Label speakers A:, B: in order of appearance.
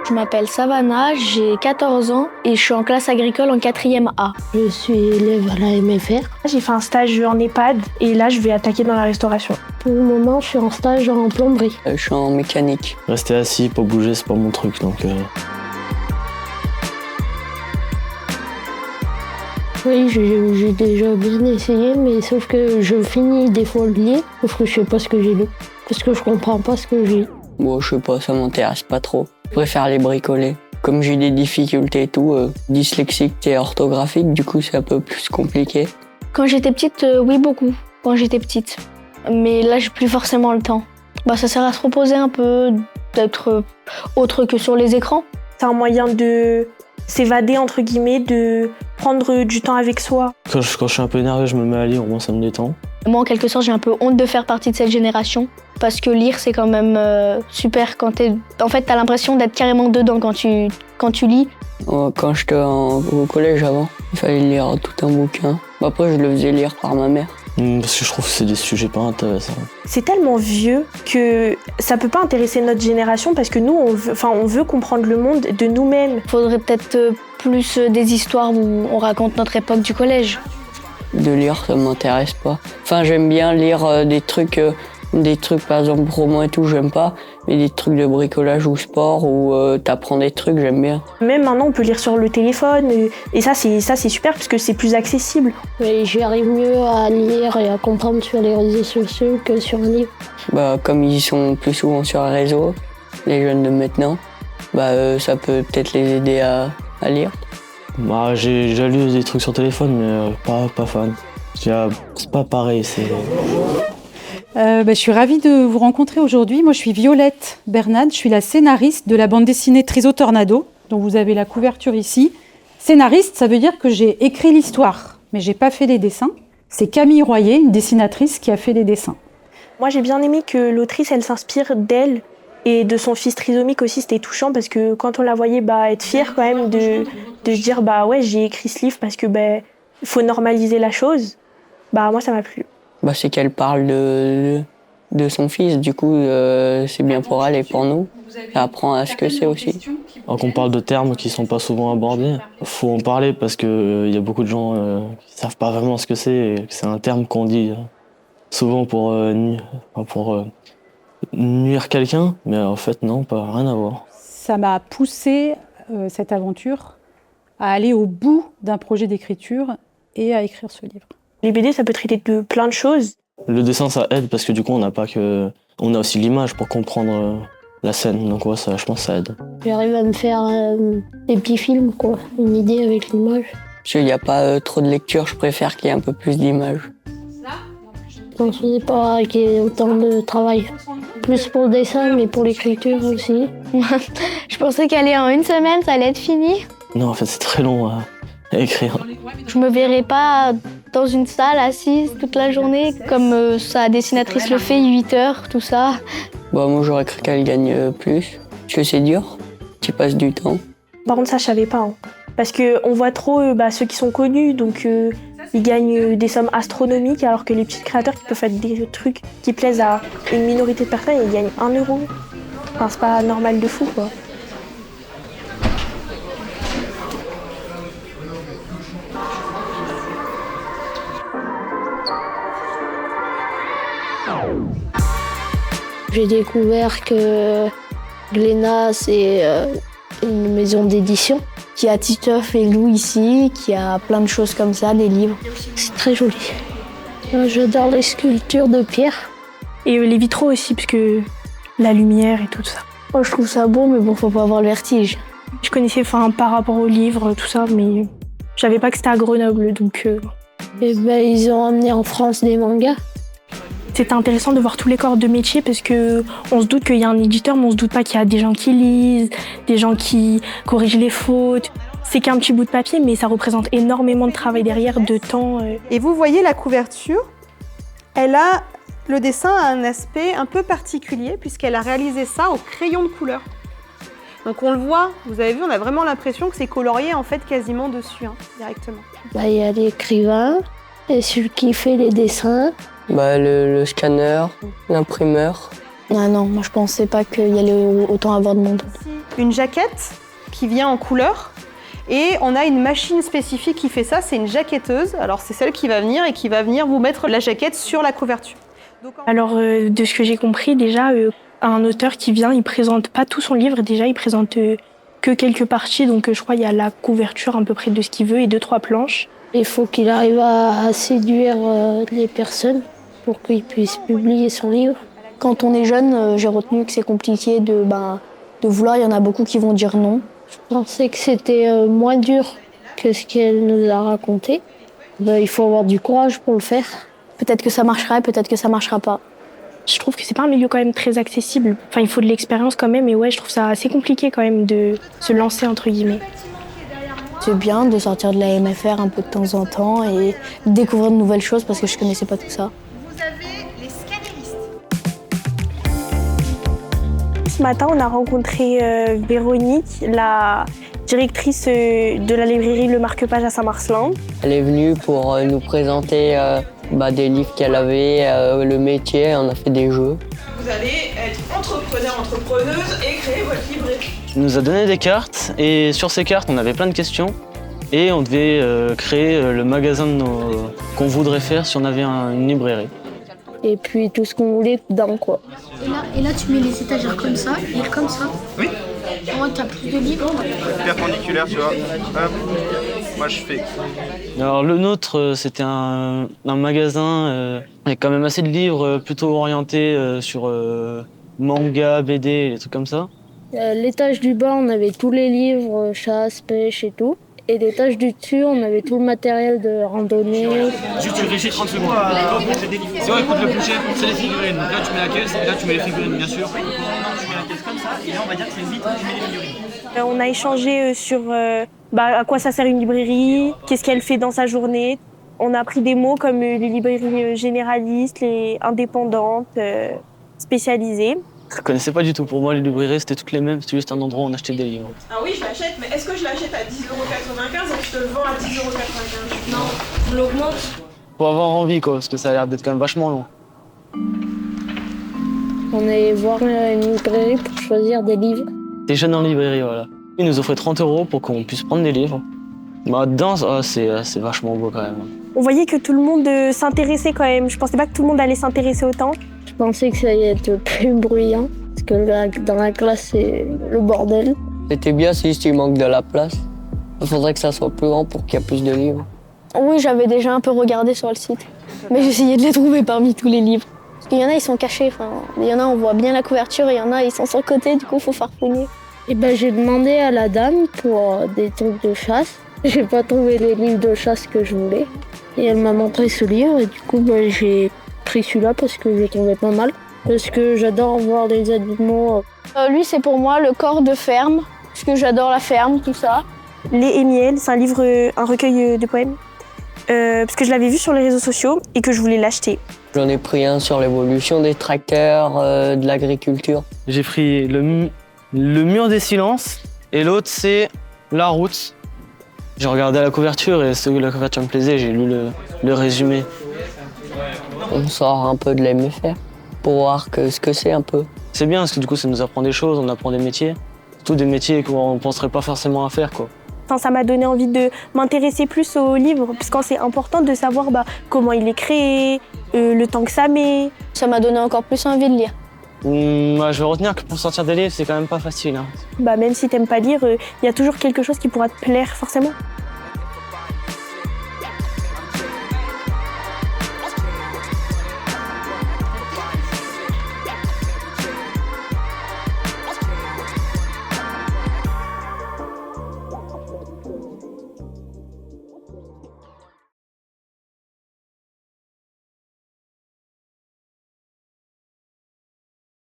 A: Je m'appelle Savannah, j'ai 14 ans et je suis en classe agricole en 4e A.
B: Je suis élève à la MFR.
C: J'ai fait un stage en EHPAD et là je vais attaquer dans la restauration.
B: Pour le moment, je suis en stage en plomberie.
D: Je suis en mécanique.
E: Rester assis, pas bouger, c'est pas mon truc, donc...
B: Oui, j'ai déjà bien essayé, mais sauf que je finis des fois le lire, sauf que je sais pas ce que j'ai lu, parce que je comprends pas ce que j'ai lu.
D: Bon, je sais pas, ça m'intéresse pas trop. Je préfère les bricoler. Comme j'ai des difficultés et tout, dyslexique et orthographique, du coup c'est un peu plus compliqué.
A: Quand j'étais petite, oui beaucoup, quand j'étais petite. Mais là, j'ai plus forcément le temps. Ça sert à se reposer un peu, d'être autre que sur les écrans.
C: C'est un moyen de s'évader, entre guillemets, de prendre du temps avec soi.
E: Quand je suis un peu énervé, je me mets à lire, au moins ça me détend.
A: Moi, en quelque sorte, j'ai un peu honte de faire partie de cette génération. Parce que lire, c'est quand même super. En fait, t'as l'impression d'être carrément dedans quand tu lis.
D: Quand j'étais au collège avant, il fallait lire tout un bouquin. Après, je le faisais lire par ma mère.
E: Parce que je trouve que c'est des sujets pas intéressants.
C: C'est tellement vieux que ça peut pas intéresser notre génération parce que nous, on veut comprendre le monde de nous-mêmes.
A: Il faudrait peut-être plus des histoires où on raconte notre époque du collège.
D: De lire, ça m'intéresse pas. Enfin, j'aime bien lire des trucs par exemple roman et tout, j'aime pas. Mais des trucs de bricolage ou sport où t'apprends des trucs, j'aime bien.
C: Même maintenant, on peut lire sur le téléphone et ça c'est super parce que c'est plus accessible.
B: Oui, j'arrive mieux à lire et à comprendre sur les réseaux sociaux que sur un livre.
D: Comme ils sont plus souvent sur les réseaux, les jeunes de maintenant, ça peut peut-être les aider à lire.
E: J'ai déjà lu des trucs sur téléphone, mais pas fan. C'est pas pareil, c'est...
F: Je suis ravie de vous rencontrer aujourd'hui. Moi, je suis Violette Bernade, je suis la scénariste de la bande dessinée Triso Tornado, dont vous avez la couverture ici. Scénariste, ça veut dire que j'ai écrit l'histoire, mais j'ai pas fait les dessins. C'est Camille Royer, une dessinatrice, qui a fait les dessins.
C: Moi, j'ai bien aimé que l'autrice, elle s'inspire d'elle et de son fils trisomique aussi. C'était touchant parce que quand on la voyait être fière quand même de se dire ouais, j'ai écrit ce livre parce que il faut normaliser la chose. Moi, ça m'a plu.
D: C'est qu'elle parle de son fils, du coup c'est bien pour elle et pour nous. Ça apprend à ce que c'est aussi.
E: Alors qu'on parle de termes qui sont pas souvent abordés, faut en parler parce que y a beaucoup de gens qui savent pas vraiment ce que c'est et que c'est un terme qu'on dit souvent pour nuire quelqu'un, mais en fait non, rien à voir.
F: Ça m'a poussée, cette aventure, à aller au bout d'un projet d'écriture et à écrire ce livre.
C: Les BD, ça peut traiter de plein de choses.
E: Le dessin, ça aide parce que du coup, on a aussi l'image pour comprendre la scène. Donc ouais, je pense que ça aide.
B: J'arrive à me faire des petits films, quoi. Une idée avec l'image.
D: Parce qu'il n'y a pas trop de lecture, je préfère qu'il y ait un peu plus d'images.
B: Je pensais pas qu'il y ait autant de travail. Plus pour le dessin, mais pour l'écriture aussi.
A: Je pensais qu'aller en une semaine, ça allait être fini.
E: Non, en fait, c'est très long à écrire.
A: Je me verrais pas dans une salle assise toute la journée, comme sa dessinatrice le fait, 8 heures, tout ça.
D: Moi, j'aurais cru qu'elle gagne plus, parce que c'est dur, tu passes du temps.
C: Par contre, ça, je savais pas. Parce qu'on voit trop ceux qui sont connus, donc ils gagnent des sommes astronomiques, alors que les petits créateurs qui peuvent faire des trucs qui plaisent à une minorité de personnes, ils gagnent 1 euro. Enfin, c'est pas normal de fou, quoi.
B: J'ai découvert que Glénat, c'est une maison d'édition.
A: Qui a Titeuf et Lou ici, qui a plein de choses comme ça, des livres.
B: C'est très joli. J'adore les sculptures de pierre.
C: Et les vitraux aussi, parce que la lumière et tout ça.
A: Moi, je trouve ça beau, mais bon, faut pas avoir le vertige.
C: Je connaissais par rapport aux livres, tout ça, mais je savais pas que c'était à Grenoble, donc...
B: Ils ont amené en France des mangas.
C: C'était intéressant de voir tous les corps de métier parce que on se doute qu'il y a un éditeur, mais on se doute pas qu'il y a des gens qui lisent, des gens qui corrigent les fautes. C'est qu'un petit bout de papier, mais ça représente énormément de travail derrière, de temps.
G: Et vous voyez la couverture, le dessin a un aspect un peu particulier puisqu'elle a réalisé ça au crayon de couleur. Donc on le voit, vous avez vu, on a vraiment l'impression que c'est colorié en fait quasiment dessus, directement.
B: Il y a l'écrivain, et celui qui fait les dessins.
D: Le scanner, l'imprimeur.
A: Non, moi je pensais pas qu'il y allait autant avoir de monde.
G: une jaquette qui vient en couleur. Et on a une machine spécifique qui fait ça, c'est une jaquetteuse. Alors c'est celle qui va venir et qui va venir vous mettre la jaquette sur la couverture.
C: Alors de ce que j'ai compris déjà, un auteur qui vient, il présente pas tout son livre déjà, il présente que quelques parties. Donc je crois il y a la couverture à peu près de ce qu'il veut et 2-3 planches.
B: Il faut qu'il arrive à séduire les personnes pour qu'il puisse publier son livre.
A: Quand on est jeune, j'ai retenu que c'est compliqué de vouloir. Il y en a beaucoup qui vont dire non.
B: Je pensais que c'était moins dur que ce qu'elle nous a raconté. Il faut avoir du courage pour le faire.
A: Peut-être que ça marchera et peut-être que ça marchera pas.
C: Je trouve que c'est pas un milieu quand même très accessible. Enfin, il faut de l'expérience quand même. Et ouais, je trouve ça assez compliqué quand même de se lancer entre guillemets.
A: C'est bien de sortir de la MFR un peu de temps en temps et découvrir de nouvelles choses parce que je connaissais pas tout ça.
G: Vous avez les scanneristes.
C: Ce matin, on a rencontré Véronique, la directrice de la librairie Le Marque-Page à Saint-Marcelin.
D: Elle est venue pour nous présenter des livres qu'elle avait, le métier, on a fait des jeux.
H: Vous allez être entrepreneur, entrepreneuse et créer votre librairie.
E: Elle nous a donné des cartes et sur ces cartes, on avait plein de questions et on devait créer le magasin qu'on voudrait faire si on avait une librairie.
B: Et puis tout ce qu'on voulait dedans, quoi.
I: Et là, tu mets les étagères comme ça, et comme ça.
J: Oui.
I: Moi, t'as plus de livres.
J: Perpendiculaire, tu vois. Hop. Moi, je fais.
E: Alors le nôtre, c'était un magasin avec quand même assez de livres plutôt orientés sur manga, BD, des trucs comme ça.
B: L'étage du bas, on avait tous les livres, chasse, pêche et tout. Et l'étage du dessus, on avait tout le matériel de randonnée.
J: Juste tu réfléchis 30 secondes. C'est vrai, coûte le plus cher, c'est les figurines. Donc là, tu mets la caisse, et là, tu mets les figurines, bien sûr. Tu mets la caisse comme ça, et là, on va dire que c'est une vitre, tu mets les figurines.
C: On a échangé sur à quoi ça sert une librairie, qu'est-ce qu'elle fait dans sa journée. On a appris des mots comme les librairies généralistes, les indépendantes, spécialisées.
E: Je connaissais pas du tout. Pour moi, les librairies, c'était toutes les mêmes. C'était juste un endroit où on achetait des livres.
H: Ah oui, je l'achète, mais est-ce que je l'achète à 10,95 € et que je te le vends à 10,95 €? Non, je l'augmente.
E: Faut avoir envie, quoi, parce que ça a l'air d'être quand même vachement long.
B: On est allé voir une librairie pour choisir des livres.
E: Des jeunes en librairie, voilà. Ils nous offraient 30 € pour qu'on puisse prendre des livres. Dedans, c'est vachement beau quand même.
C: On voyait que tout le monde s'intéressait quand même. Je pensais pas que tout le monde allait s'intéresser autant.
B: Je pensais que ça allait être plus bruyant, parce que dans la classe, c'est le bordel.
D: C'était bien, c'est juste qu'il manque de la place. Il faudrait que ça soit plus grand pour qu'il y ait plus de livres.
A: Oui, j'avais déjà un peu regardé sur le site, mais j'essayais de les trouver parmi tous les livres. Parce qu'il y en a, ils sont cachés. Enfin, il y en a, on voit bien la couverture, et il y en a, ils sont sur le côté, du coup, il faut farfouiller.
B: Et j'ai demandé à la dame pour des trucs de chasse. J'ai pas trouvé les livres de chasse que je voulais. Et elle m'a montré ce livre, et du coup, j'ai pris celui-là parce que je le trouvais pas mal. Parce que j'adore voir les animaux.
A: Lui, c'est pour moi le corps de ferme, parce que j'adore la ferme, tout ça.
C: Lait et miel, c'est un recueil de poèmes. Parce que je l'avais vu sur les réseaux sociaux et que je voulais l'acheter.
D: J'en ai pris un sur l'évolution des tracteurs, de l'agriculture.
E: J'ai pris le mur des silences et l'autre, c'est la route. J'ai regardé la couverture et la couverture me plaisait, j'ai lu le résumé.
D: On sort un peu de la MFR pour voir ce que c'est un peu.
E: C'est bien parce que du coup ça nous apprend des choses, on apprend des métiers. Surtout des métiers qu'on ne penserait pas forcément à faire, quoi.
C: Enfin, ça m'a donné envie de m'intéresser plus au livre, parce que c'est important de savoir comment il est créé, le temps que ça met.
A: Ça m'a donné encore plus envie de lire.
E: Je vais retenir que pour sortir des livres, c'est quand même pas facile.
C: Même si t'aimes pas lire, il y a toujours quelque chose qui pourra te plaire forcément.